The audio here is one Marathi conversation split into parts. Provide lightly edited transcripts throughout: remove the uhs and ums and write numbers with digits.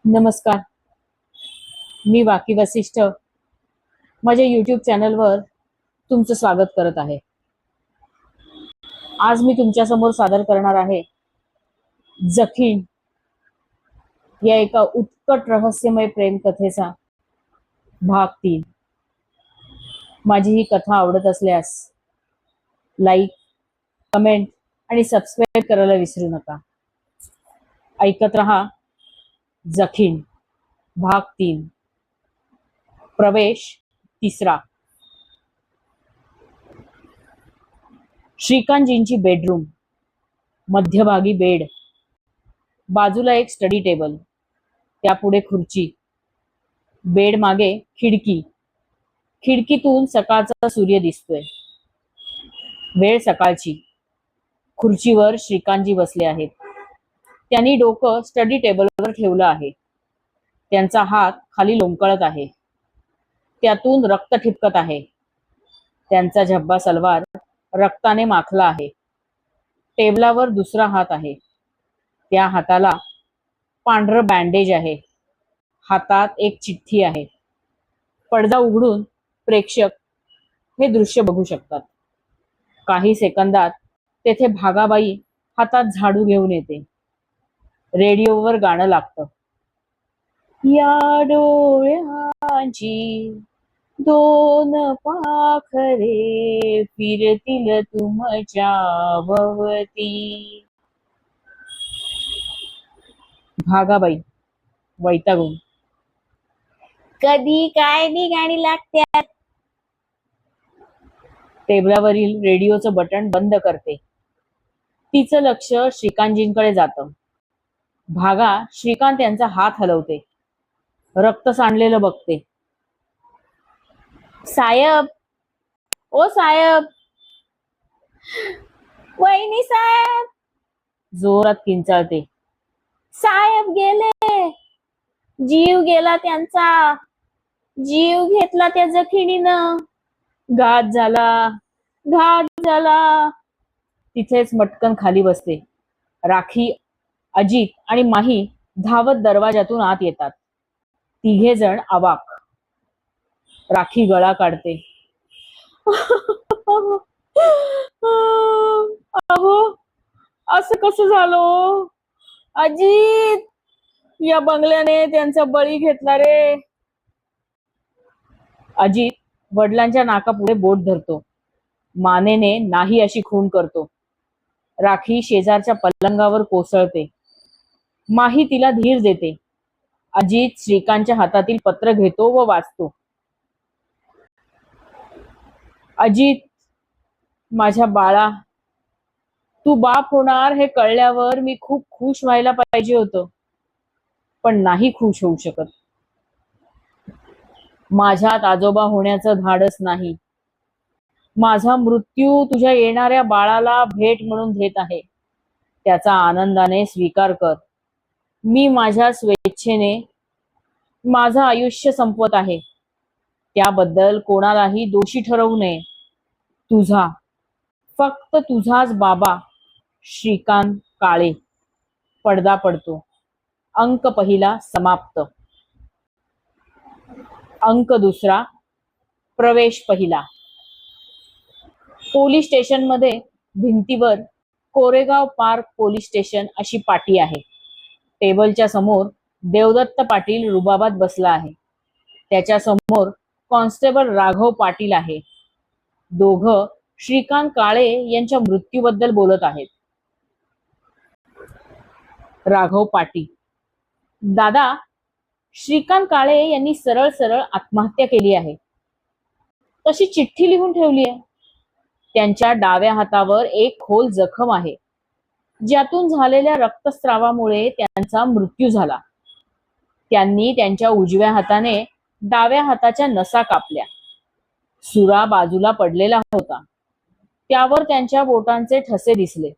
नमस्कार. मी वाकी वसिष्ठ माझ्या YouTube चॅनलवर तुमचं स्वागत करत आहे. आज मी तुमच्या समोर सादर करणार आहे जखीण या एका उत्कट रहस्यमय प्रेम कथेचा भाग 3. माझी ही कथा आवडत असल्यास लाईक, कमेंट आणि सबस्क्राईब करायला विसरू नका. ऐकत रहा जखीण भाग 3. प्रवेश 3. श्रीकांतजींची बेडरूम. मध्यभागी बेड, बाजूला एक स्टडी टेबल, त्यापुढे खुर्ची, बेड मागे खिडकी. खिडकीतून सकाळचा सूर्य दिसतोय. वेळ सकाळची. खुर्चीवर श्रीकांतजी बसले आहेत. त्यांनी डोकं स्टडी टेबलवर ठेवलं आहे. त्यांचा हात खाली लोंबकळत आहे. त्यातून रक्त ठिपकत आहे. त्यांचा झब्बा सलवार रक्ताने माखला आहे. टेबलावर दुसरा हात आहे. त्या हाताला पांढरं बँडेज आहे. हातात एक चिठ्ठी आहे. पडदा उघडून प्रेक्षक हे दृश्य बघू शकतात. काही सेकंदात तेथे भागाबाई हातात झाडू घेऊन येते. रेडिओवर गाणं लागतं. या डोळ्यांची दोन पाखरे फिरतील तुमच्या भवती. भागाबाई वैतागून, कधी काय नी गाणी लागत्यात. टेबलावरील रेडिओचं बटन बंद करते. तिचं लक्ष श्रीकांतजींकडे जातं. भागा श्रीकांत यांचा हात हलवते. रक्त सांडलेलं बघते. साहेब, ओ साहेब, वहिनी साहेब, जोरात किंचाळते. साहेब गेले, जीव गेला त्यांचा, जीव घेतला त्या जखिणीनं, घात झाला, घात झाला. तिथेच मटकन खाली बसते. राखी, अजित आणि माही धावत दरवाजातून आत येतात. तिघे जण अवाक. राखी गळा काढते. अहो, असं कसं झालं? अजित, या बंगल्याने त्यांचा बळी घेतला रे. अजित वडिलांच्या नाकापुढे बोट धरतो. मानेने नाही अशी खून करतो. राखी शेजारच्या पलंगावर कोसळते. माही तिला धीर देते. अजित श्रीकांतच्या हातातील पत्र घेतो व वाचतो. अजित, माझ्या बाळा, तू बाप होणार हे कळल्यावर मी खूप खुश व्हायला पाहिजे होतं, पण नाही खुश होऊ शकत. माझ्यात आजोबा होण्याचं धाडस नाही. माझा मृत्यू तुझ्या येणाऱ्या बाळाला भेट म्हणून देत आहे. त्याचा आनंदाने स्वीकार कर. मी माझ्या स्वेच्छेने माझं आयुष्य संपवत आहे. त्याबद्दल कोणालाही दोषी ठरवू नये. तुझा, फक्त तुझाच बाबा, श्रीकांत काळे. पडदा पडतो. अंक पहिला समाप्त. अंक दुसरा, प्रवेश पहिला. पोलीस स्टेशनमध्ये भिंतीवर कोरेगाव पार्क पोलीस स्टेशन अशी पाटी आहे. टेबलच्या समोर देवदत्त पाटील रुबाबात बसला आहे. त्याच्या समोर कॉन्स्टेबल राघव पाटील आहे. दोघं श्रीकांत काळे यांच्या मृत्यूबद्दल बोलत आहेत. राघव पाटील, दादा, श्रीकांत काळे यांनी सरळ सरळ आत्महत्या केली आहे. तशी चिठ्ठी लिहून ठेवली आहे. त्यांच्या डाव्या हातावर एक खोल जखम आहे, ज्यातून झालेल्या रक्तस्रावामुळे त्यांचा मृत्यू झाला. त्यांनी त्यांच्या उजव्या हाताने डाव्या हाताच्या नसा कापल्या. सुरा बाजूला पडलेला होता. त्यावर त्यांच्या बोटांचे ठसे दिसले.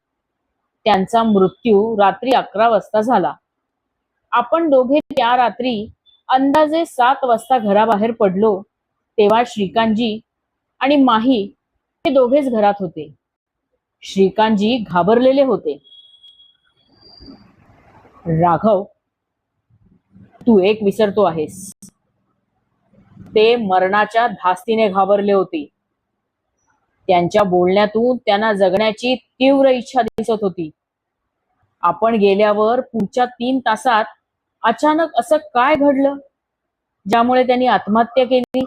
त्यांचा मृत्यू रात्री 11 वाजता झाला. आपण दोघे त्या रात्री अंदाजे 7 वाजता घराबाहेर पडलो तेव्हा श्रीकांतजी आणि माही हे दोघेच घरात होते. श्रीकांतजी घाबरलेले होते. राघव, तू एक विसरतो आहेस. ते मरणाच्या धास्तीने घाबरले होते. त्यांच्या बोलण्यातून त्यांना जगण्याची तीव्र इच्छा दिसत होती. आपण गेल्यावर पुढच्या 3 तासात अचानक असं काय घडलं ज्यामुळे त्यांनी आत्महत्या केली?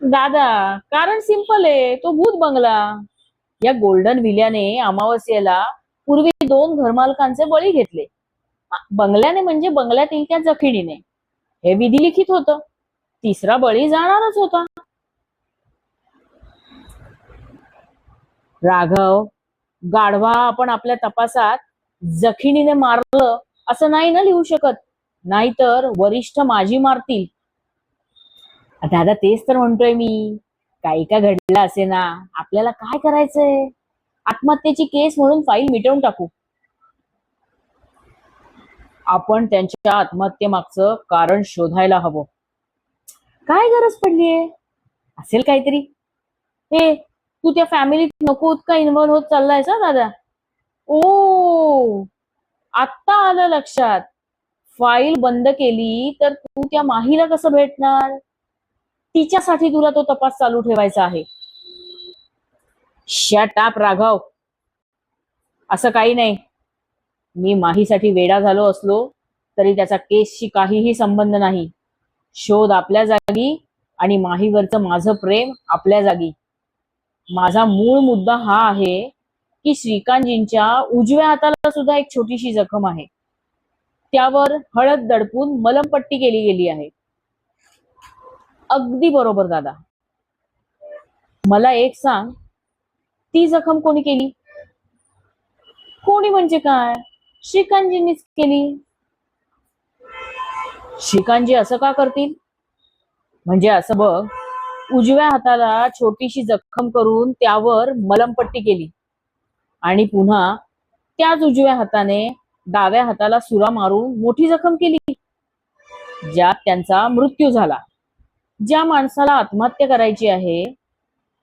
दादा, कारण सिंपल आहे, तो भूत बंगला. या गोल्डन विल्याने अमावस्येला पूर्वी 2 घरमालकांचे बळी घेतले. बंगल्याने म्हणजे बंगल्यातील त्या जखिणीने. हे विधिलिखित होतं. तिसरा बळी जाणारच होता. राघव, गाढवा आपण आपल्या तपासात जखिणीने मारलं असं नाही ना लिहू शकत, नाहीतर वरिष्ठ माझी मारतील. दादा, तेच तर म्हणतोय मी. काही का घडलं असे ना, आपल्याला काय करायचंय? आत्महत्येची केस म्हणून फाईल मिटवून टाकू. आपण त्यांच्या आत्महत्येमागचं कारण शोधायला हवं. काय गरज पडलीये? असेल काहीतरी. हे, तू त्या फॅमिलीत नको का इन्व्हॉल्व होत चाललायस ना दादा? ओ, आत्ता आलं लक्षात. फाईल बंद केली तर तू त्या माहीला कसं भेटणार? तिच्यासाठी तुला तो तपास चालू ठेवायचा आहे. Shut up Raghav. असं काही नाही. मी माहीसाठी वेडा झालो असलो तरी त्याचा केसशी काहीही संबंध नाही. शोध आपल्या जागी आणि माहीवरचं माझं प्रेम आपल्या जागी. माझा मूळ मुद्दा हा आहे की श्रीकांतजींच्या उजव्या हाताला सुद्धा एक छोटीशी जखम आहे. त्यावर हळद दडपून मलमपट्टी केली गेली आहे. अगदी बरोबर दादा. मला एक सांग, ती जखम कोणी केली? कोणी म्हणजे काय? श्रीकांतजींनीच केली. श्रीकांतजी असं का करतील? म्हणजे असं बघ, उजव्या हाताला छोटीशी जखम करून त्यावर मलमपट्टी केली आणि पुन्हा त्याच उजव्या हाताने डाव्या हाताला सुरा मारून मोठी जखम केली, ज्यात त्यांचा मृत्यू झाला. ज्या माणसाला आत्महत्या करायची आहे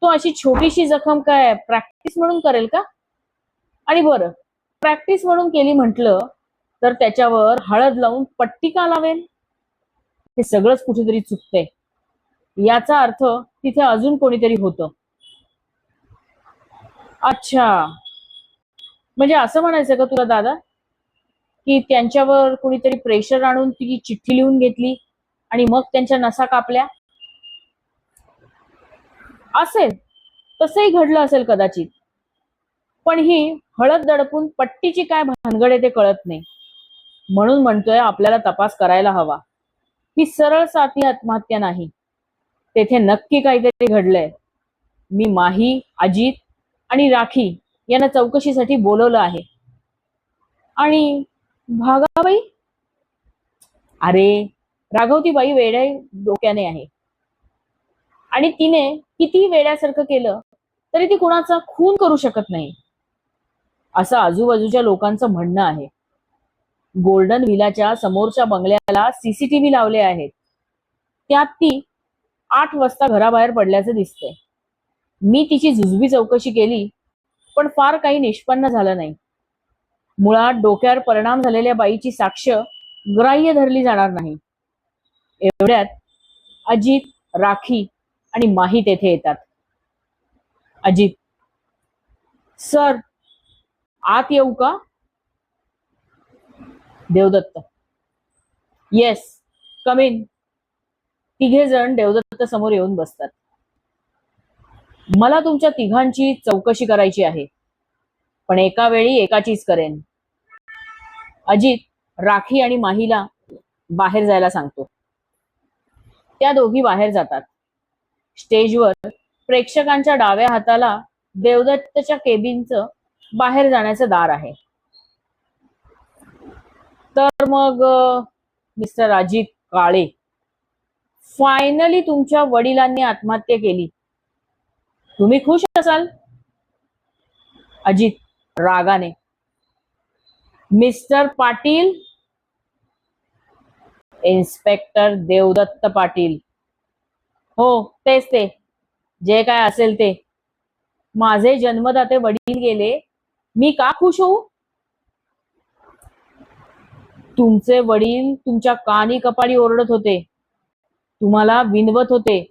तो अशी छोटीशी जखम काय प्रॅक्टिस म्हणून करेल का? आणि बरं, प्रॅक्टिस म्हणून केली म्हटलं तर त्याच्यावर हळद लावून पट्टी का लावेल? हे सगळंच कुठेतरी चुकतंय. याचा अर्थ तिथे अजून कोणीतरी होतं. अच्छा, म्हणजे असं म्हणायचं का तुला दादा, की त्यांच्यावर कोणीतरी प्रेशर आणून ती चिठ्ठी लिहून घेतली आणि मग त्यांच्या नसा कापल्या? असेल, तसंही घडलं असेल कदाचित. पण ही हळद दडपून पट्टीची काय भानगड आहे ते कळत नाही. म्हणून म्हणतोय आपल्याला तपास करायला हवा. ही सरळ साधी आत्महत्या नाही. तेथे नक्की काहीतरी घडलंय. मी माही, अजित आणि राखी यांना चौकशीसाठी बोलवलं आहे. आणि भागाबाई? अरे राघव, ती बाई वेड्या डोक्याने आहे आणि तिने कितीही वेड्यासारखं केलं तरी ती कुणाचा खून करू शकत नाही, असं आजूबाजूच्या लोकांचं म्हणणं आहे. गोल्डन व्हिलाच्या समोरच्या बंगल्याला सीसीटीव्ही लावले आहेत. त्यात ती 8 वाजता घराबाहेर पडल्याचं दिसतंय. मी तिची जुजबी चौकशी केली पण फार काही निष्पन्न झालं नाही. मुळात डोक्यावर परिणाम झालेल्या बाईची साक्ष ग्राह्य धरली जाणार नाही. एवढ्यात अजित, राखी आणि माही तेथे येतात. अजित: सर, आत येऊ का? Devdatt: yes, come in. तिघे जण देवदत्त समोर येऊन बसतात. मला तुमच्या तिघांची चौकशी करायची आहे, पण एका वेळी एकाचीच करेन. अजित राखी आणि माहीला बाहेर जायला सांगतो. त्या दोघी बाहेर जातात. स्टेजवर प्रेक्षकांच्या डाव्या हाताला देवदत्तच्या केबिनचं बाहेर जाण्याचं दार आहे. तर मग मिस्टर अजित काळे, फायनली तुमच्या वडिलांनी आत्महत्या केली. तुम्ही खुश असाल? अजित रागाने: मिस्टर पाटील? इन्स्पेक्टर देवदत्त पाटील. हो, तेच ते, जे काय असेल ते. माझे जन्मदाते वडील गेले, मी का खुश होऊ? तुमचे वडील तुमच्या कानी कपाळी ओरडत होते, तुम्हाला विनवत होते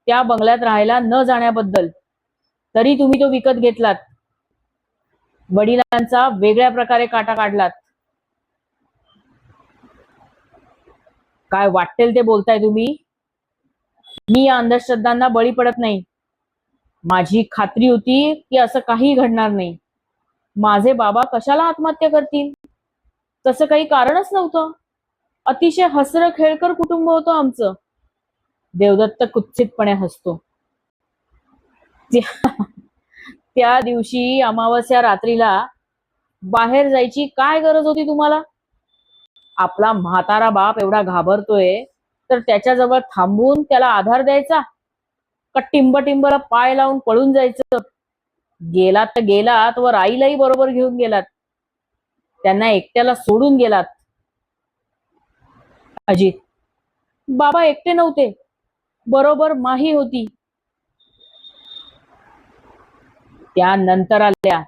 त्या बंगल्यात राहायला न जाण्याबद्दल, तरी तुम्ही तो विकत घेतलात. वडिलांचा वेगळ्या प्रकारे काटा काढलात. काय वाटेल ते बोलताय तुम्ही. मी या अंधश्रद्धांना बळी पडत नाही. माझी खात्री होती की असं काही घडणार नाही. माझे बाबा कशाला आत्महत्या करतील, तसं काही कारणच नव्हतं. अतिशय हसरं खेळकर कुटुंब होतं आमचं. देवदत्त कुत्सितपणे हसतो. त्या दिवशी अमावस्या रात्रीला बाहेर जायची काय गरज होती तुम्हाला. आपला म्हातारा बाप एवढा घाबरतोय तर त्याच्याजवळ थांबून त्याला आधार द्यायचा का टिंब टिंबला पाय लावून पळून जायचं. गेलात तर गेलात वर आईलाही बरोबर घेऊन गेलात. त्यांना एकट्याला सोडून गेलात. अजित, बाबा एकटे नव्हते, बरोबर माही होती. त्यानंतर आल्या.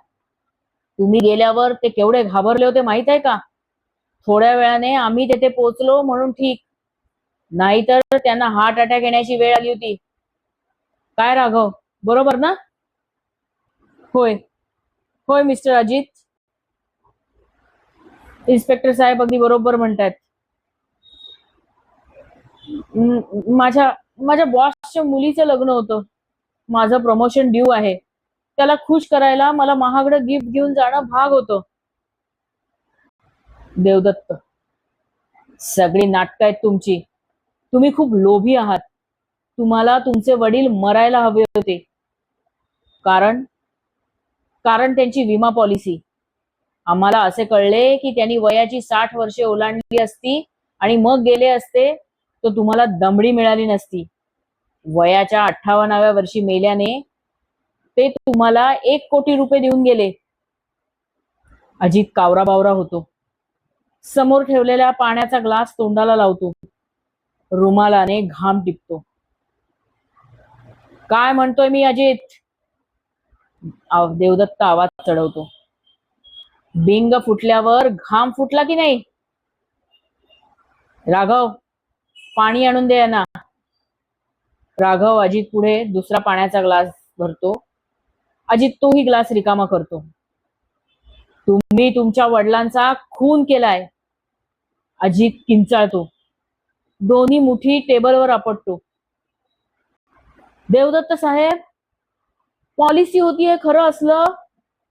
तुम्ही गेल्यावर ते केवढे घाबरले होते माहित आहे का. थोड्या वेळाने आम्ही तेथे पोहोचलो म्हणून ठीक, नाहीतर त्यांना हार्ट अटॅक येण्याची वेळ आली होती. काय राघव, बरोबर ना. होय होय मिस्टर अजित. इन्स्पेक्टर साहेब अगदी बरोबर म्हणतात. माझ्या माझ्या बॉसच्या मुलीचं लग्न होतं. माझं प्रमोशन ड्यू आहे. त्याला खुश करायला मला महागडं गिफ्ट घेऊन जाणं भाग होतं. देवदत्त, सगळी नाटकं आहेत तुमची. तुम्ही खूप लोभी आहात. तुम्हाला तुमचे वडील मरायला हवे होते. कारण कारण त्यांची विमा पॉलिसी. आम्हाला असे कळले की त्यांनी वयाची 60 वर्षे ओलांडली असती आणि मग गेले असते तर तुम्हाला दमडी मिळाली नसती. वयाच्या 58व्या वर्षी मेल्याने ते तुम्हाला 1 कोटी रुपये देऊन गेले. अजित कावरा बावरा होतो. समोर ठेवलेल्या पाण्याचा ग्लास तोंडाला लावतो. रुमालाने घाम टिपतो. काय म्हणतोय मी अजित. देवदत्त आवाज चढवतो. बिंग फुटल्यावर घाम फुटला की नाही. राघव, पाणी आणून दे ना. राघव अजित पुढे दुसरा पाण्याचा ग्लास भरतो. अजित तोही ग्लास रिकामा करतो. तुम्ही तुमच्या वडिलांचा खून केलाय. अजित किंचाळतो. दोन्ही मुठी टेबलवर आपटतो. देवदत्त साहेब, पॉलिसी होती हे खरं असलं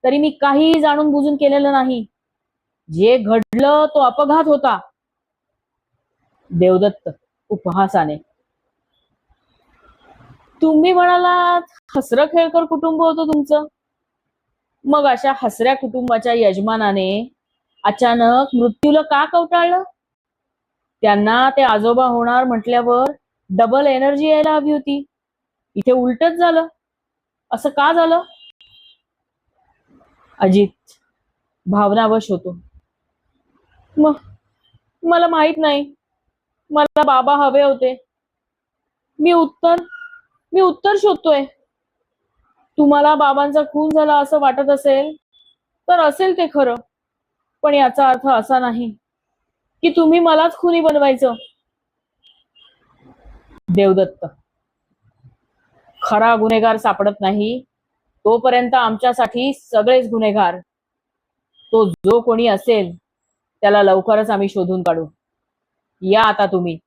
तरी मी काही जाणून बुजून केलेलं नाही. जे घडलं तो अपघात होता. देवदत्त उपहासाने. तुम्ही म्हणालात हसरं खेळकर कुटुंब होतं तुमचं. मग अशा हसऱ्या कुटुंबाच्या यजमानाने अचानक मृत्यूला का कवटाळलं. त्यांना ते आजोबा होणार म्हटल्यावर डबल एनर्जी यायला हवी होती. इथे उलटच झालं. असं का झालं. अजित भावनावश होतो. मग मला माहित नाही. मला बाबा हवे होते. मी उत्तर शोधतोय. तुम्हाला बाबांचा खून झाला असं वाटत असेल तर असेल ते खरं, पण याचा अर्थ असा नाही की तुम्ही मलाच खुनी बनवायचं. देवदत्त, खरा गुन्हेगार सापडत नाही तोपर्यंत आमच्यासाठी सगळेच गुन्हेगार. तो जो कोणी असेल त्याला लवकरच आम्ही शोधून काढू. या आता तुम्ही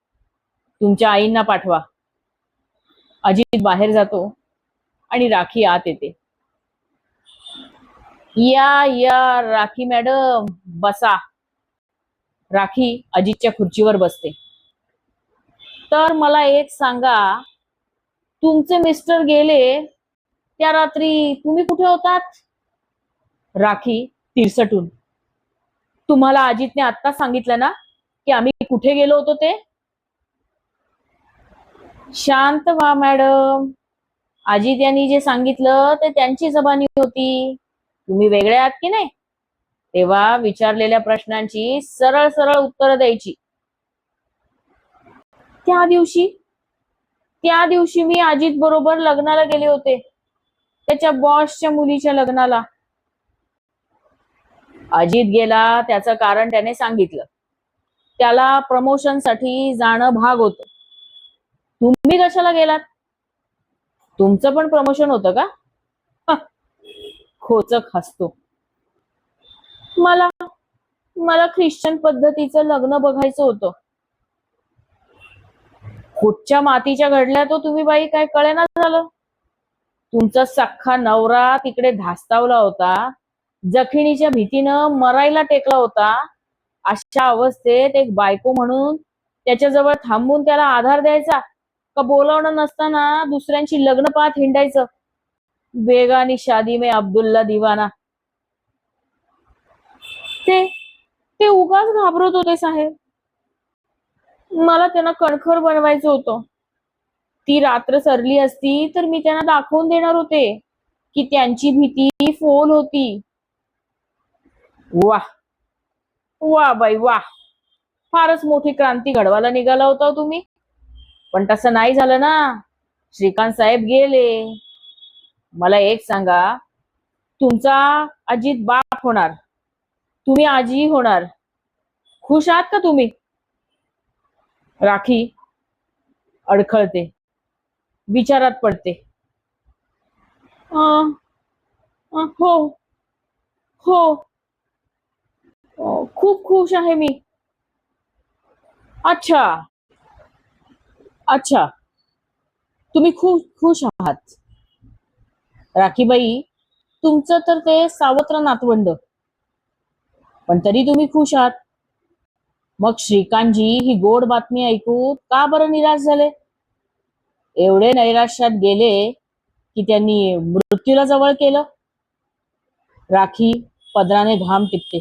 तुमच्या आईंना पाठवा. अजित बाहेर जातो आणि राखी आत येते. या या राखी मॅडम, बसा. राखी अजितच्या खुर्चीवर बसते. तर मला एक सांगा, तुमचे मिस्टर गेले त्या रात्री तुम्ही कुठे होतात. राखी तिरसटून. तुम्हाला अजितने आत्ता सांगितलं ना की आम्ही कुठे गेलो होतो ते. शांत व्हा मॅडम. अजित यांनी जे सांगितलं ते त्यांची जबानी होती. तुम्ही वेगळे आहात की नाही. तेव्हा विचारलेल्या प्रश्नांची सरळ सरळ उत्तरं द्यायची. त्या दिवशी मी अजित बरोबर लग्नाला गेले होते. त्याच्या बॉसच्या मुलीच्या लग्नाला. अजित गेला त्याचं कारण त्याने सांगितलं. त्याला प्रमोशन साठी जाणं भाग होतं. तुम्ही कशाला गेलात? तुमचं पण प्रमोशन होतं का? हं, खोचक हसतो. मला मला ख्रिश्चन पद्धतीचं लग्न बघायचं होतं. कुठच्या मातीच्या घडल्या तो तुम्ही बाई, काय कळेना झालं. तुमचा सख्खा नवरा तिकडे धास्तावला होता, जखिणीच्या भीतीनं मरायला टेकला होता. अशा अवस्थेत एक बायको म्हणून त्याच्याजवळ थांबून त्याला आधार द्यायचा का बोलावणं नसताना दुसऱ्यांची लग्न पाहत हिंडायचं? बेगानी शादी में अब्दुल्ला दिवाना. ते ते उगाच घाबरत होते साहेब. मला त्यांना कणखर बनवायचं होतं. ती रात्र सरली असती तर मी त्यांना दाखवून देणार होते की त्यांची भीती फोल होती. वाह वाह बाई वाह, फारच मोठी क्रांती घडवायला निघाला होता हो तुम्ही. पण तसं नाही झालं ना. श्रीकांत साहेब गेले. मला एक सांगा, तुमचा अजित बाप होणार, तुम्ही आजी होणार. खुश आहात का तुम्ही? राखी अडखळते, विचारात पडते. "अं, हो हो, खूप खुश आहे मी." अच्छा अच्छा, तुम्ही खूप खुश आहात. राखीबाई, तुमचं तर ते सावत्र नातवंड, पण तरी तुम्ही खुश आहात. मग श्रीकांतजी ही गोड बातमी ऐकून का बरं निराश झाले? एवढे नैराश्यात गेले की त्यांनी मृत्यूला जवळ केलं. राखी पदराने घाम टिपते.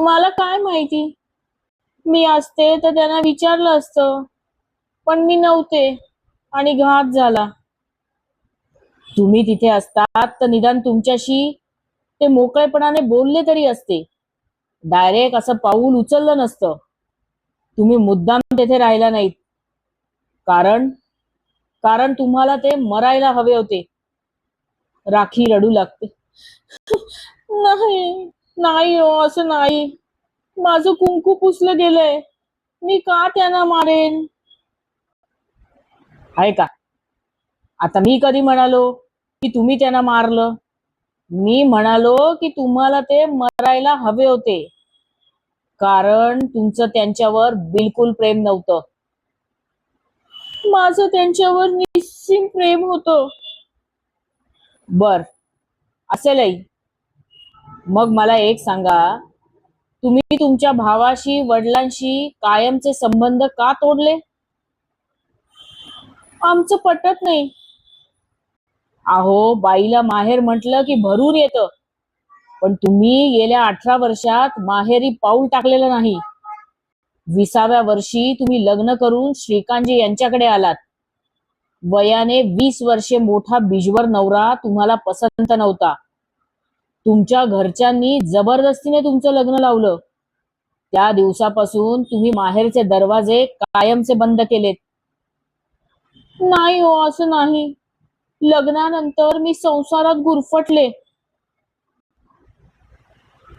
मला काय माहिती, मी असते तर त्यांना विचारलं असतं, पण मी नव्हते आणि घात झाला. तुम्ही तिथे असतात तर निदान तुमच्याशी ते मोकळेपणाने बोलले तरी असते. डायरेक्ट असं पाऊल उचललं नसतं. तुम्ही मुद्दाम तेथे राहिला नाहीत, कारण कारण तुम्हाला ते मरायला हवे होते. राखी रडू लागते. नाही नाही हो, असं नाही. माझं कुंकू पुसलं गेलंय, मी का त्यांना मारेन? आहे का? आता मी कधी म्हणालो की तुम्ही त्यांना मारलं? मी म्हणालो की तुम्हाला ते मरायला हवे होते, कारण तुमचं त्यांच्यावर बिलकुल प्रेम नव्हतं. माझं त्यांच्यावर निस्सीम प्रेम होतं. बर, असेलही. मग मला एक सांगा, तुम्ही तुमच्या भावाशी वडिलांशी कायमचे संबंध का तोडले? आमचं पटत नाही. अहो, बाईला माहेर म्हटलं की भरून येतं, पण तुम्ही गेल्या 18 वर्षात माहेरी पाऊल टाकलेलं नाही. 20व्या वर्षी तुम्ही लग्न करून श्रीकांतजी यांच्याकडे आलात. वयाने 20 वर्षे मोठा बिजवर नवरा तुम्हाला पसंत नव्हता. तुमच्या घरच्यांनी जबरदस्तीने तुमचं लग्न लावलं. त्या दिवसापासून तुम्ही माहेरचे दरवाजे कायमचे बंद केलेत. नाही हो, असं नाही. लग्नानंतर मी संसारात गुरफटले.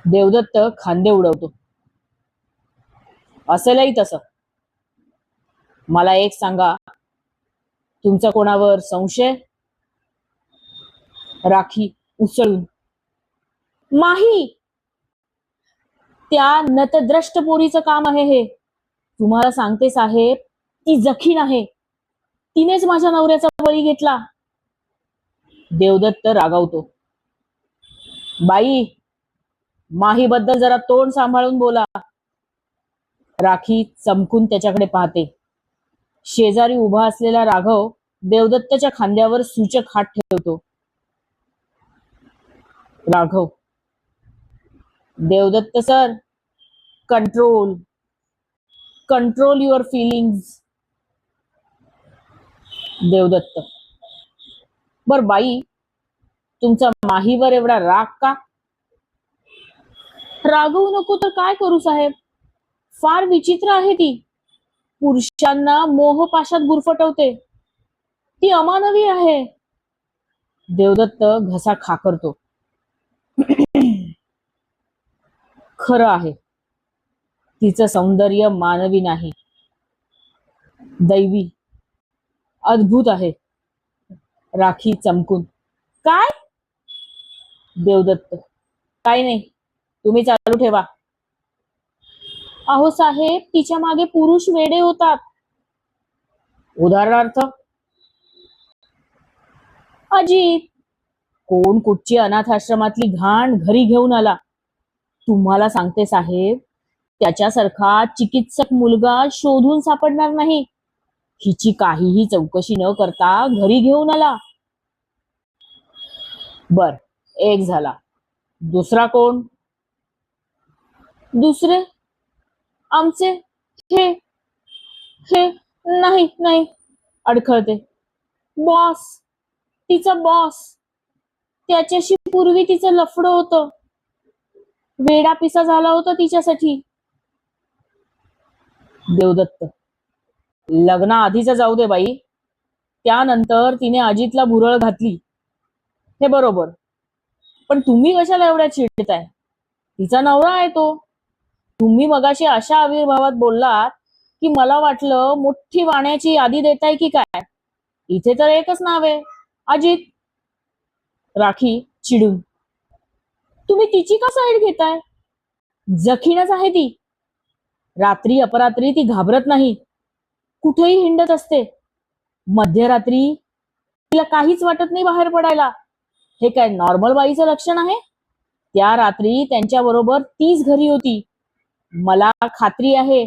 देवदत्त खांदे उडवतो. असेलही तसं. मला एक सांगा, तुमचा कोणावर संशय? राखी उसळून. माही, त्या नतद्रष्ट पोरीचं काम आहे हे. तुम्हाला सांगते साहेब, ती जखीण आहे. तिनेच माझ्या नवऱ्याचा बळी घेतला. देवदत्त रागावतो. बाई, माही बद्दल जरा तोंड सांभाळून बोला. राखी चमकून त्याच्याकडे पाहते. शेजारी उभा असलेला राघव देवदत्तच्या खांद्यावर सूचक हात ठेवतो. Raghav, Devdatt sir, control control your feelings. Devdatt, बर बाई, तुमचा माहीवर एवढा राग का? रागवू नको तर काय करू साहेब, फार विचित्र आहे ती. पुरुषांना मोहपाशात गुरफटवते. ती अमानवी आहे. देवदत्त घसा खाकरतो. खरं आहे. तिचं सौंदर्य मानवी नाही, दैवी, अद्भुत आहे. राखी चमकून. काय? देवदत्त. काय नाही, तुम्ही चालू ठेवा. अहो साहेब, तिच्या मागे पुरुष वेडे होतात. उदाहरणार्थ? अजित. कोण कुठची अनाथ आश्रमातली घाण घरी घेऊन आला. तुम्हाला सांगते साहेब, त्याच्यासारखा चिकित्सक मुलगा शोधून सापडणार नाही. हिची काहीही चौकशी न करता घरी घेऊन आला. बर, एक झाला. दुसरा कोण? दुसरे आमचे हे हे नाही नाही, अडखळते. बॉस, तिचा बॉस. त्याच्याशी पूर्वी तिचं लफडं होतं. वेडा पिसा झाला होता तिच्यासाठी. देवदत्त. लग्नाआधीच जाऊ दे बाई, त्यानंतर तिने अजितला भुरळ घातली, हे बरोबर. पण तुम्ही कशाला एवढ्या चिडताय? तिचा नवरा आहे तो. तुम्ही मगाशी अशा आविर्भावात बोललात की मला वाटलं मोठी वाण्याची यादी देताय की काय. इथे तर एकच नाव आहे, अजित. राखी चिडून. तुम्ही तिची का साईड घेताय? जखीनच आहे ती. रात्री अपरात्री ती घाबरत नाही, कुठेही हिंडत असते. मध्यरात्री तिला काहीच वाटत नाही बाहेर पडायला. हे काय नॉर्मल बाईचं लक्षण आहे? त्या रात्री त्यांच्या बरोबर तीच घरी होती. मला खात्री आहे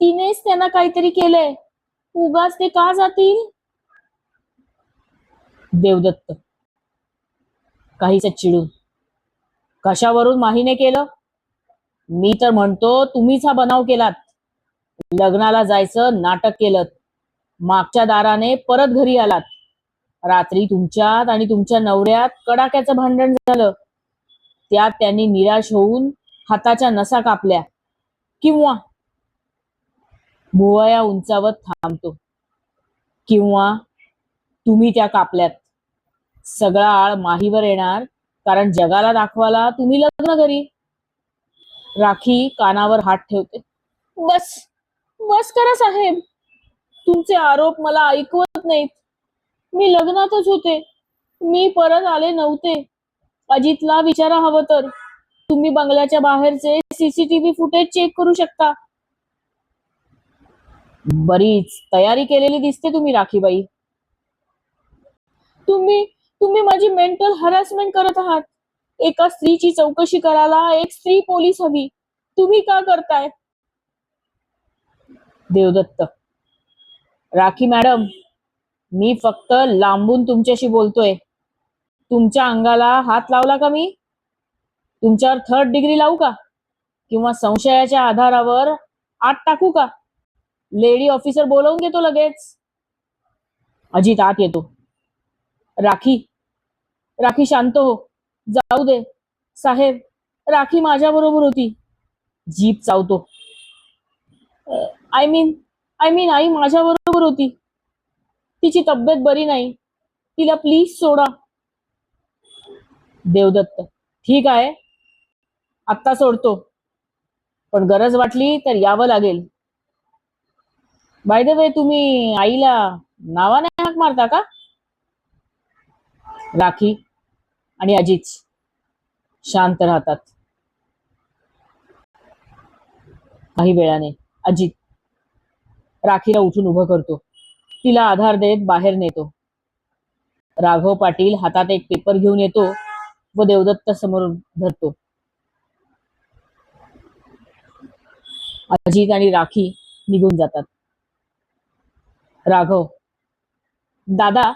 तिनेच त्यांना काहीतरी केलंय. उगाच ते का जातील? देवदत्त काहीच चिडून. कशावरून माहीने केलं? मी तर म्हणतो तुम्हीच हा बनाव केलात. लग्नाला जायचं नाटक केलं, मागच्या दाराने परत घरी आलात. रात्री तुमच्यात आणि तुमच्या नवऱ्यात कडाक्याचं भांडण झालं. त्यात त्यांनी निराश होऊन हाताच्या नसा कापल्या. किंवा भुवया उंचावत थांबतो. किंवा तुम्ही त्या कापल्यात. सगळा आळ माहीवर येणार, कारण जगाला दाखवायला तुम्ही लग्न घरी. राखी कानावर हात ठेवते. बस बस करा साहेब, तुमचे आरोप मला ऐकवत नाहीत. मी लग्नातच होते, मी परत आले नव्हते. अजितला विचारा हवं तर. तुम्ही बंगल्याच्या बाहेरचे सीसीटीव्ही फुटेज चेक करू शकता. बरीच तयारी केलेली दिसते तुम्ही राखीबाई. तुम्ही तुम्ही माझी मेंटल हॅरॅसमेंट करत आहात. एका स्त्रीची चौकशी करायला एक स्त्री पोलीस हवी. तुम्ही का करताय? देवदत्त. राखी मॅडम, मी फक्त लांबून तुमच्याशी बोलतोय. तुमच्या अंगाला हात लावला का मी? तुमच्यावर 3rd डिग्री लावू का? किंवा संशयाच्या आधारावर आत टाकू का? लेडी ऑफिसर बोलवून घेतो लगेच. अजित आत येतो. राखी राखी शांत हो. जाऊ दे साहेब, राखी माझ्या बरोबर होती. जीप चावतो. आय मीन आई माझ्या बरोबर होती. तिची तब्येत बरी नाही. तिला प्लीज सोडा. देवदत्त. ठीक आहे, आत्ता सोडतो, पण गरज वाटली तर यावं लागेल. बाय द वे, तुम्ही आईला नावाने हाक मारता का? राखी आणि अजित शांत राहतात. काही वेळाने अजित राखीला उठून उभं करतो. तिला आधार देत बाहेर नेतो. राघव पाटील हातात एक पेपर घेऊन येतो व देवदत्त समोर धरतो. अजित आणि राखी निघून जातात. राघव. दादा,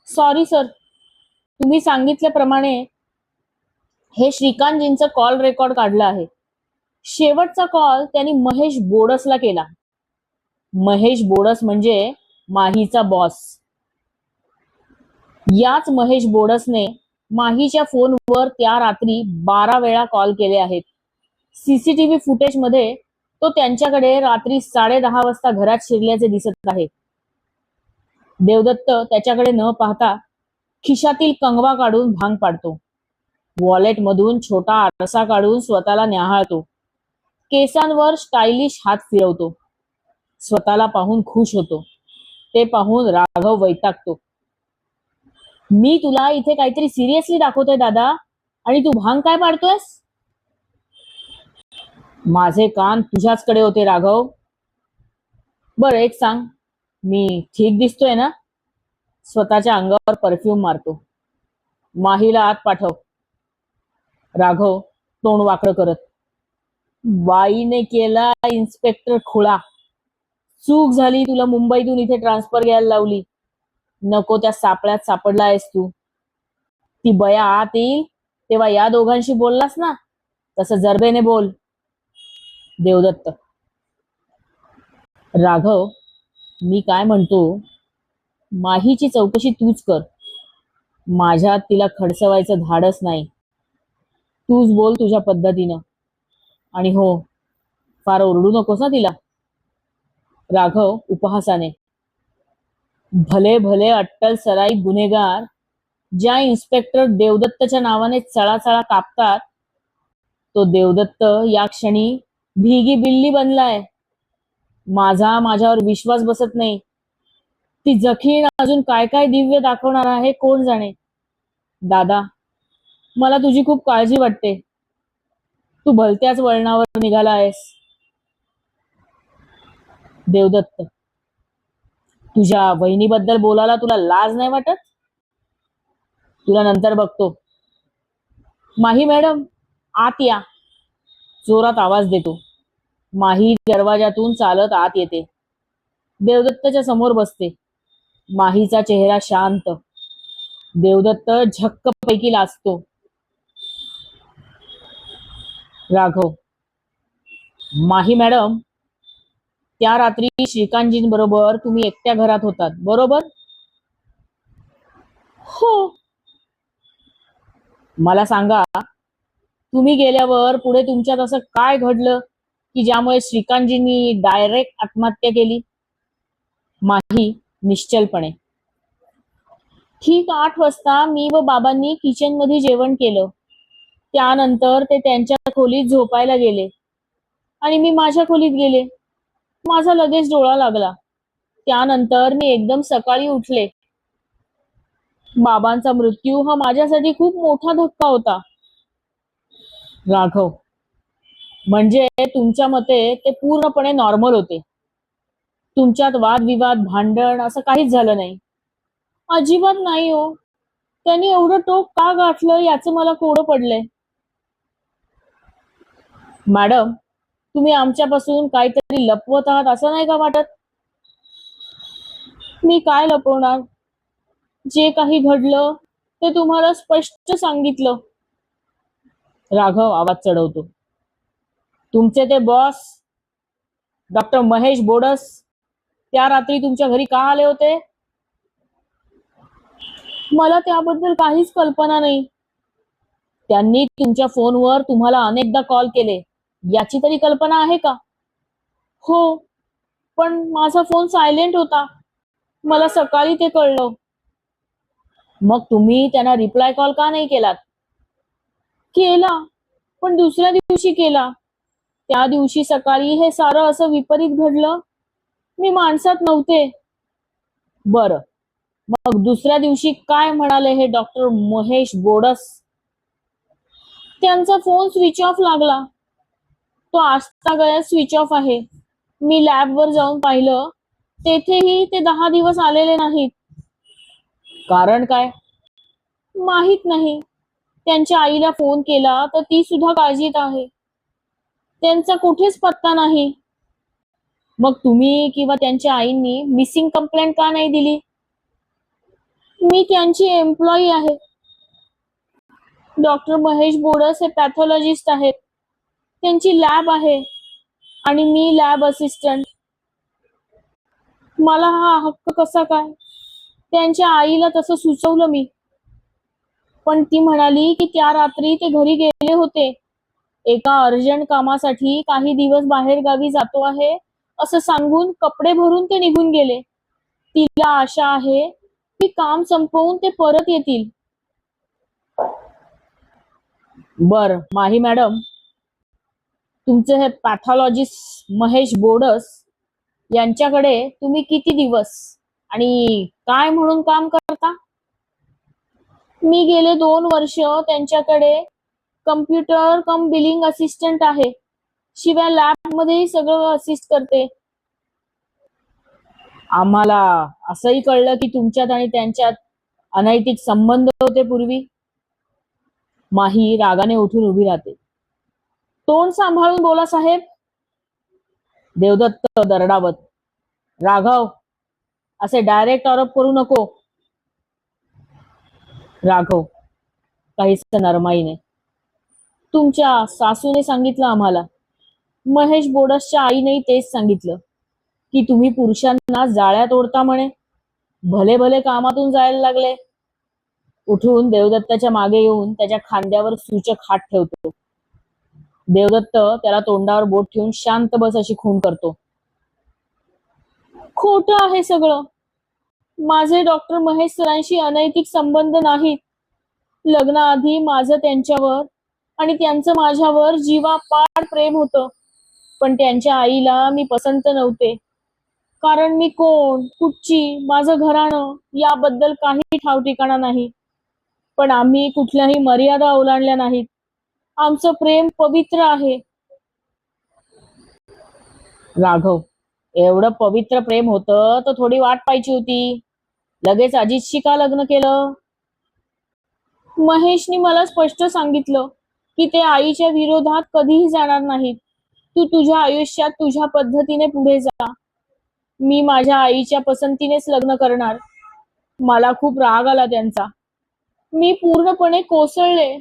सॉरी सर, तुम्ही सांगितल्याप्रमाणे हे श्रीकांतजींचं कॉल रेकॉर्ड काढलं आहे. शेवटचा कॉल त्यांनी महेश बोडसला केला. महेश बोडस म्हणजे माहीचा बॉस. याच महेश बोडसने माहीच्या फोनवर त्या रात्री 12 वेळा कॉल केले आहेत. सीसीटीव्ही फुटेज मध्ये तो त्यांच्याकडे रात्री 10:30 वाजता घरात शिरल्याचे दिसत आहे. देवदत्त त्याच्याकडे न पाहता खिशातील कंगवा काढून भांग पाडतो. वॉलेट मधून छोटा आरसा काढून स्वतःला न्याहाळतो. केसांवर स्टायलिश हात फिरवतो, स्वतःला पाहून खुश होतो. ते पाहून राघव वैतागतो. मी तुला इथे काहीतरी सिरियसली दाखवतोय दादा, आणि तू भांग काय पाडतोयस? माझे कान तुझ्याचकडे होते राघव. बरं एक सांग, मी ठीक दिसतोय ना? स्वतःच्या अंगावर परफ्यूम मारतो. माहीला आत पाठव. राघव तोंड वाकडं करत, बाईने केला इन्स्पेक्टर खुळा. चूक झाली, तुला मुंबईतून इथे ट्रान्सफर घ्यायला लावली. नको त्या सापळ्यात सापडला आहेस तू. ती बया आत येईल तेव्हा या दोघांशी बोललास ना, तसं जरबेने बोल. देवदत्त. राघव, मी काय म्हणतो, माहीची चौकशी तूच कर. माझ्यात तिला खडसवायचं धाडस नाही. तूच बोल तुझ्या पद्धतीनं. आणि हो, फार ओरडू नकोस ना तिला. राघव उपहासाने, भले भले अट्टल सराई गुन्हेगार ज्या इन्स्पेक्टर देवदत्तच्या नावाने चळाचळा कापतात, तो देवदत्त या क्षणी भिगी बिल्ली बनलाय. माझ्यावर विश्वास बसत नाही. ती जखीण अजून काय काय दिव्य दाखवणार आहे कोण जाणे. दादा, मला तुझी खूप काळजी वाटते. तू भलत्याच वळणावर निघाला आहेस. देवदत्त. तुझ्या बहिणीबद्दल बोलायला तुला लाज नाही वाटत? तुला नंतर बघतो. माही मॅडम, आत या. जोरात आवाज देतो. माही दरवाजातून चालत आत येते. देवदत्तच्या समोर बसते. माहीचा चेहरा शांत. देवदत्त झक्कपैकी लाजतो. राघव, माही मॅडम, त्या रात्री श्रीकांतजींबरोबर तुम्ही एकट्या घरात होतात, बरोबर? हो. मला सांगा, तुम्ही गेल्यावर पुढे तुमच्यात असं काय घडलं की ज्यामुळे श्रीकांतजींनी डायरेक्ट आत्महत्या केली? माही निश्चलपणे, ठीक 8 वाजता मी व बाबांनी किचन मध्ये जेवण केलं. त्यानंतर ते त्यांच्या खोलीत झोपायला गेले आणि मी माझ्या खोलीत गेले. माझा लगेच डोळा लागला. त्यानंतर मी एकदम सकाळी उठले. बाबांचा मृत्यू हा माझ्यासाठी खूप मोठा धक्का होता. राघव, म्हणजे तुमच्या मते ते पूर्णपणे नॉर्मल होते? तुमच्यात वादविवाद, भांडण असं काहीच झालं नाही? अजिबात नाही हो. त्यांनी एवढं टोक का गाठलं याचं मला कोडं पडलंय. मॅडम, तुम्ही आमच्यापासून काहीतरी लपवत आहात असं नाही का वाटत? मी काय लपवणार? जे काही घडलं ते तुम्हाला स्पष्ट सांगितलं. राघव आवाज चढवतो. तुमचे ते बॉस डॉक्टर महेश बोडस त्या रात्री तुमच्या घरी का आले होते? मला त्याबद्दल काहीच कल्पना नाही. त्यांनी तुमच्या फोनवर तुम्हाला अनेकदा कॉल केले याची तरी कल्पना आहे का? हो, पण माझा फोन सायलेंट होता. मला सकाळी ते कळलं. मग तुम्ही त्यांना रिप्लाय कॉल का नाही केलात? केला, पण दुसऱ्या दिवशी केला. त्या दिवशी सकाळी हे सारं असं विपरीत घडलं. मी माणसात नव्हते. बरं, मग दुसऱ्या दिवशी काय म्हणाले हे डॉक्टर महेश बोडस? त्यांचा फोन स्विच ऑफ लागला. तो आजतागायत स्विच ऑफ आहे. मी लॅबवर जाऊन पाहिलं, तेथेही ते 10 दिवस आलेले नाहीत. कारण काय? माहित नाही. त्यांच्या आईला फोन केला तर ती सुद्धा काळजीत आहे. त्यांचा कुठेच पत्ता नाही. मग तुम्ही किंवा त्यांच्या आईंनी मिसिंग कंप्लेंट का नाही दिली? मी त्यांची एम्प्लॉई आहे. डॉक्टर महेश बोडस हे पॅथॉलॉजिस्ट आहेत. त्यांची लॅब आहे आणि मी लॅब असिस्टंट. मला हा हक्क कसा काय? त्यांच्या आईला तसं सुचवलं मी, पण ती म्हणाली की त्या रात्री ते घरी गेले होते. एका अर्जंट कामासाठी काही दिवस बाहेर गावी जातो आहे असं सांगून कपडे भरून ते निघून गेले. तिला आशा आहे की काम संपवून ते परत येतील. बर माही मॅडम, तुमचे हे पॅथॉलॉजिस्ट महेश बोडस यांच्याकडे तुम्ही किती दिवस आणि काय म्हणून काम करता? मी गेले 2 वर्ष त्यांच्याकडे कम्प्युटर कम बिलिंग असिस्टंट आहे. शिवाय लॅब मध्येही सगळं असिस्ट करते. आम्हाला असंही कळलं की तुमच्यात आणि त्यांच्यात अनैतिक संबंध होते पूर्वी. माही रागाने उठून उभी राहते. तोंड सांभाळून बोला साहेब. देवदत्त दरडावत. राघव, असे डायरेक्ट आरोप करू नको. राघव काहीच नरमाईने. तुमच्या सासूने सांगितलं आम्हाला. महेश बोडसच्या आईनेही तेच सांगितलं की तुम्ही पुरुषांना जाळ्यात ओढता म्हणे. भले भले कामातून जायला लागले. उठून देवदत्ताच्या मागे येऊन त्याच्या खांद्यावर सूचक हात ठेवतो. देवदत्त त्याला तोंडावर बोट ठेवून शांत बस अशी खूण करतो. खोटं आहे सगळं. माझे डॉक्टर महेश सरांशी अनैतिक संबंध नाहीत. लग्नाआधी माझं त्यांच्यावर आणि त्यांचं माझ्यावर जीवापाड प्रेम होतं. पण त्यांच्या आईला मी पसंत नव्हते. कारण मी कोण, कुठची, माझं घराणं याबद्दल काही ठाव ठिकाणा नाही. पण आम्ही कुठल्याही मर्यादा ओलांडल्या नाहीत. आमचं प्रेम पवित्र आहे. राघव, एवढं पवित्र प्रेम होतं तर थोडी वाट पाहिजे होती. लगेच अजितशी का लग्न केलं? महेशनी मला स्पष्ट सांगितलं की ते आईच्या विरोधात कधीही जाणार नाहीत. तू तुझ्या आयुष्यात तुझ्या पद्धतीने पुढे जा. मी माझ्या आईच्या पसंतीनेच लग्न करणार. मला खूप राग आला त्यांचा. मी पूर्णपणे कोसळले.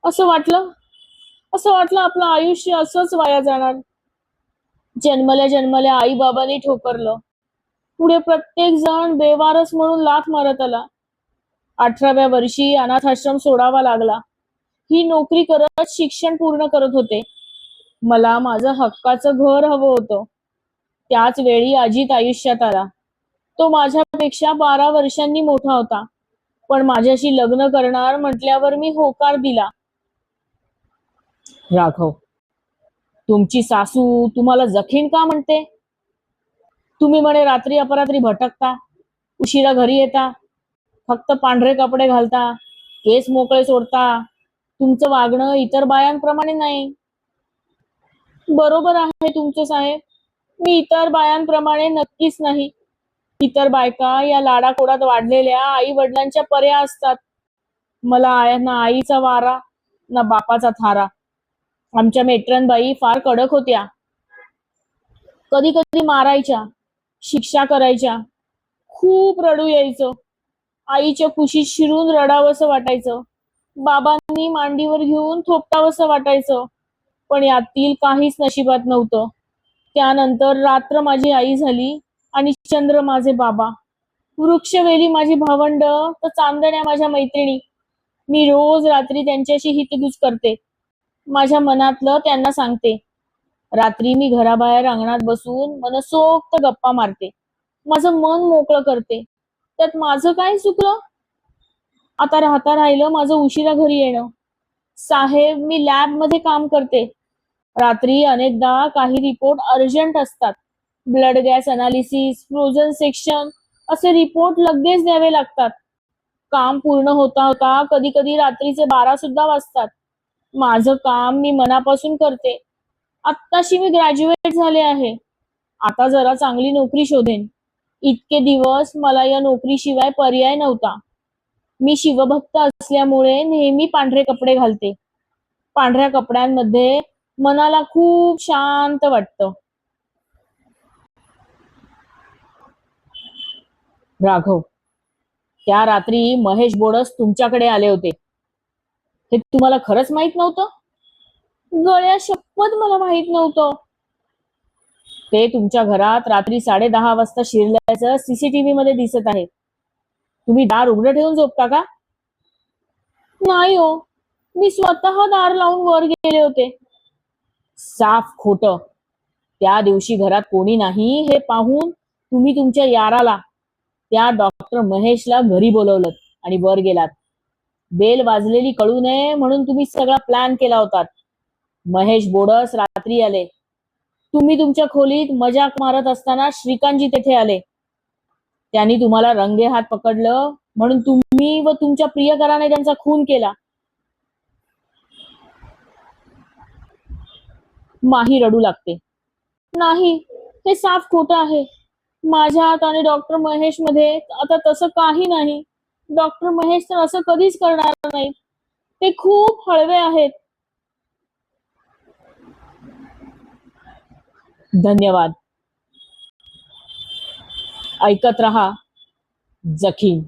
असं वाटलं आपलं आयुष्य असंच वाया जाणार. जन्मल्या जन्मल्या आई बाबांनी ठोकरलं. पुढे प्रत्येक जण बेवारस म्हणून लाथ मारत आला. 18व्या वर्षी अनाथाश्रम सोडावा लागला. ही नोकरी करत शिक्षण पूर्ण करत होते. मला माझं हक्काचं घर हवं होतं. त्याच वेळी अजित आयुष्यात आला. तो माझ्यापेक्षा 12 वर्षांनी मोठा होता. पण माझ्याशी लग्न करणार म्हटल्यावर मी होकार दिला. राघव, तुमची सासू तुम्हाला जखीन का म्हणते? तुम्ही म्हणे रात्री अपरात्री भटकता, उशिरा घरी येता, फक्त पांढरे कपडे घालता, केस मोकळे सोडता. तुमचं वागणं इतर बायांप्रमाणे नाही. बरोबर आहे तुमचं साहेब. मी इतर बायांप्रमाणे नक्कीच नाही. इतर बायका या लाडाकोडात वाढलेल्या आई वडिलांच्या पर्या असतात. मला ना आईचा वारा ना बापाचा थारा. आमच्या मेट्रनबाई फार कडक होत्या. कधी कधी मारायच्या, शिक्षा करायच्या. खूप रडू यायचं. आईच्या कुशीत शिरून रडावंसं वाटायचं. बाबांनी मांडीवर घेऊन थोपटावंसं वाटायचं. पण यातील काहीच नशिबात नव्हतं. त्यानंतर रात्र माझी आई झाली आणि चंद्र माझे बाबा. वृक्षवेली माझी भावंड तर चांदण्या माझ्या मैत्रिणी. मी रोज रात्री त्यांच्याशी हितगुज करते. माझ्या मनातलं त्यांना सांगते. रात्री मी घराबाहेर अंगणात बसून मनसोक्त गप्पा मारते. माझं मन मोकळं करते. त्यात माझं काय चुकलं? आता राहिलं माझं उशिरा घरी येणं. साहेब, मी लॅब मध्ये काम करते. रात्री अनेकदा काही रिपोर्ट अर्जंट असतात. Blood gas analysis, frozen section असे रिपोर्ट लगेच द्यावे लागतात. काम पूर्ण होता होता कधी कधी रात्रीचे 12 सुद्धा वाजतात. माझं काम मी मनापासून करते. आत्ताशी मी ग्रॅज्युएट झाले आहे. आता जरा चांगली नोकरी शोधेन. इतके दिवस मला या नोकरीशिवाय पर्याय नव्हता. मी शिवभक्त असल्यामुळे नेहमी पांढरे कपडे घालते. पांढऱ्या कपड्यांमध्ये मनाला खूप शांत वाटतं. राघव, त्या रात्री महेश बोडस तुमच्याकडे आले होते. हे तुम्हाला खरंच माहित नव्हतं? गळ्या शपथ मला माहित नव्हतं. ते तुमच्या घरात रात्री 10:30 वाजता शिरल्याचं सीसीटीव्ही मध्ये दिसत आहे. तुम्ही दार उघडं ठेवून झोपता का? नाही हो, मी स्वतः दार लावून वर गेले होते. साफ खोटं. त्या दिवशी घरात कोणी नाही हे पाहून तुम्ही तुमच्या याराला, त्या डॉक्टर महेशला घरी बोलवलं आणि वर गेलात. बेल वाजलेली कळू नये म्हणून तुम्ही सगळा प्लॅन केला होता. महेश बोडस रात्री आले. तुम्ही तुमच्या खोलीत मजाक मारत असताना श्रीकांतजी तेथे आले. त्यांनी तुम्हाला रंगेहात पकडलं म्हणून तुम्ही व तुमच्या प्रियकराने त्यांचा खून केला. माही रडू लागते. नाही, हे साफ खोटं आहे. माझ्यात आणि डॉक्टर महेश मध्ये आता तसं काही नाही. डॉक्टर महेश तर असं कधीच करणार नाही. ते खूप हळवे आहेत. धन्यवाद. ऐकत रहा जखीम.